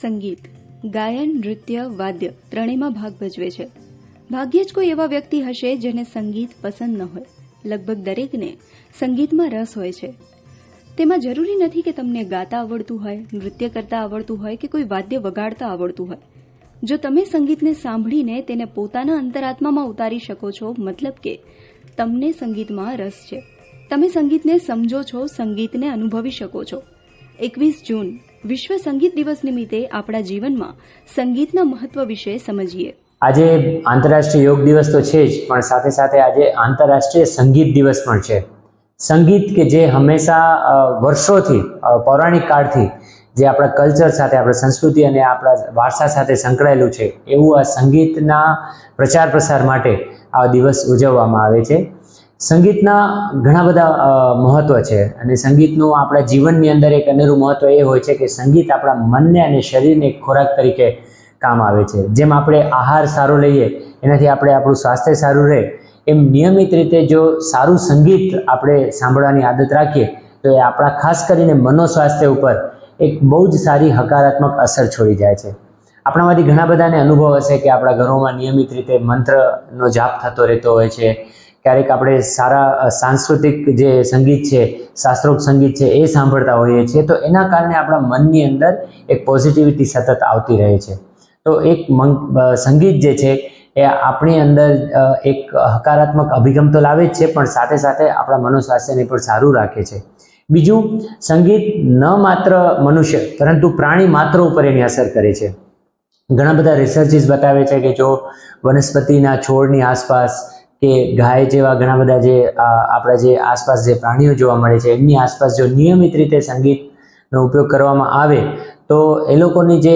સંગીત ગાયન, નૃત્ય, વાદ્ય ત્રણેયમાં ભાગ ભજવે છે. ભાગ્યે જ કોઈ એવા વ્યક્તિ હશે જેને સંગીત પસંદ ન હોય. લગભગ દરેકને સંગીતમાં રસ હોય છે. તેમાં જરૂરી નથી કે તમને ગાતા આવડતું હોય, નૃત્ય કરતા આવડતું હોય કે કોઈ વાદ્ય વગાડતા આવડતું હોય. જો તમે સંગીતને સાંભળીને તેને પોતાના અંતરાત્મામાં ઉતારી શકો છો, મતલબ કે તમને સંગીતમાં રસ છે. તમે સંગીતને સમજો છો, સંગીતને અનુભવી શકો છો. 21 જૂન વિશ્વ સંગીત દિવસ નિમિત્તે આપણા જીવનમાં સંગીતના મહત્વ વિશે સમજીએ. આજે આંતરરાષ્ટ્રીય યોગ દિવસ તો છે જ, પણ સાથે સાથે આજે આંતરરાષ્ટ્રીય સંગીત દિવસ પણ છે. સંગીત કે જે હંમેશા વર્ષોથી પૌરાણિક કાળથી જે આપણા કલ્ચર સાથે, આપણા સંસ્કૃતિ અને આપણા વારસા સાથે સંકળાયેલું છે, એવું આ સંગીતના પ્રચાર પ્રસાર માટે આ દિવસ ઉજવવામાં આવે છે. સંગીતના ઘણા બધા મહત્વ છે અને સંગીતનું આપણા જીવનની અંદર એક અનેરું મહત્વ એ હોય છે કે સંગીત આપણા મનને અને શરીરને એક ખોરાક તરીકે કામ આવે છે. જેમ આપણે આહાર સારો લઈએ એનાથી આપણું સ્વાસ્થ્ય સારું રહે, એમ નિયમિત રીતે જો સારું સંગીત આપણે સાંભળવાની આદત રાખીએ તો એ આપણા ખાસ કરીને મનોસ્વાસ્થ્ય ઉપર એક બહુ જ સારી હકારાત્મક અસર છોડી જાય છે. આપણામાંથી ઘણા બધાને અનુભવ હશે કે આપણા ઘરોમાં નિયમિત રીતે મંત્રનો જાપ થતો રહેતો હોય છે. ક્યારેક આપણે સારા સાંસ્કૃતિક જે સંગીત છે, શાસ્ત્રોક્ત સંગીત છે, એ સાંભળતા હોઈએ છીએ, તો એના કારણે આપણા મનની અંદર એક પોઝિટિવિટી સતત આવતી રહે છે. તો એક સંગીત જે છે એ આપણી અંદર એક હકારાત્મક અભિગમ તો લાવે જ છે, પણ સાથે સાથે આપણા મનોસ્વાસ્થ્યને પણ સારું રાખે છે. બીજું, સંગીત ન માત્ર મનુષ્ય પરંતુ પ્રાણી માત્ર ઉપર એની અસર કરે છે. ઘણા બધા રિસર્ચિસ બતાવે છે કે જો વનસ્પતિના છોડની આસપાસ કે ગાય જેવા ઘણા બધા જે આપણા જે આસપાસ જે પ્રાણીઓ જોવા મળે છે, એમની આસપાસ જો નિયમિત રીતે સંગીતનો ઉપયોગ કરવામાં આવે તો એ લોકોની જે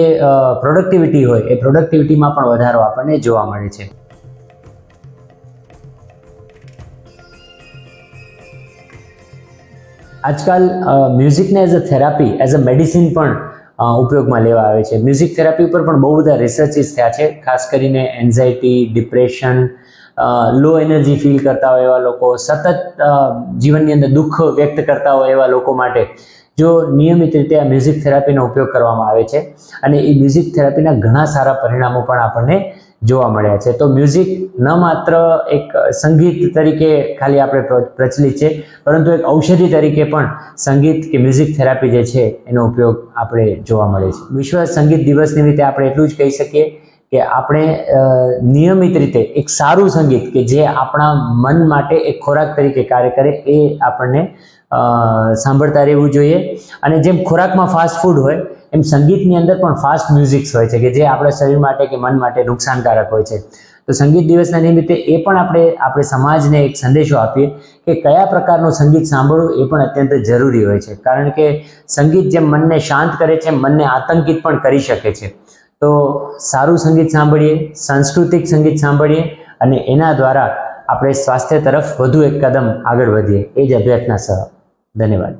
પ્રોડક્ટિવિટી હોય એ પ્રોડક્ટિવિટીમાં પણ વધારો આપણને જોવા મળે છે. આજકાલ મ્યુઝિકને as a therapy, as a medicine પણ ઉપયોગમાં લેવા આવે છે. મ્યુઝિક થેરાપી ઉપર પણ બહુ બધા રિસર્ચિસ થયા છે, ખાસ કરીને એન્ઝાયટી, ડિપ્રેશન, લો એનર્જી ફીલ કરતા હોય એવા લોકો, સતત જીવનની અંદર દુઃખ વ્યક્ત કરતા હોય એવા લોકો માટે જો નિયમિત રીતે આ મ્યુઝિક થેરાપીનો ઉપયોગ કરવામાં આવે છે અને એ મ્યુઝિક થેરાપીના ઘણા સારા પરિણામો પણ આપણને જોવા મળ્યા છે. તો મ્યુઝિક ન માત્ર એક સંગીત તરીકે ખાલી આપણે પ્રચલિત છે, પરંતુ એક ઔષધિ તરીકે પણ સંગીત કે મ્યુઝિક થેરાપી જે છે એનો ઉપયોગ આપણે જોવા મળે છે. વિશ્વ સંગીત દિવસ નિમિત્તે આપણે એટલું જ કહી શકીએ કે આપણે નિયમિત રીતે એક સારું સંગીત કે જે આપણા મન માટે એક ખોરાક તરીકે કાર્ય કરે એ આપણને સાંભળતા રહેવું જોઈએ. અને જેમ ખોરાકમાં ફાસ્ટ ફૂડ હોય, એમ સંગીતની અંદર પણ ફાસ્ટ મ્યુઝિક્સ હોય છે કે જે આપણા શરીર માટે કે મન માટે નુકસાનકારક હોય છે. તો સંગીત દિવસના નિમિત્તે એ પણ આપણે સમાજને એક સંદેશો આપીએ કે કયા પ્રકારનું સંગીત સાંભળવું એ પણ અત્યંત જરૂરી હોય છે. કારણ કે સંગીત જેમ મનને શાંત કરે છે, મનને આતંકિત પણ કરી શકે છે. તો સારું સંગીત સાંભળીએ, સાંસ્કૃતિક સંગીત સાંભળીએ અને એના દ્વારા આપણે સ્વાસ્થ્ય તરફ વધુ એક કદમ આગળ વધીએ, એ જ અભ્યર્થના સહ. ધન્યવાદ.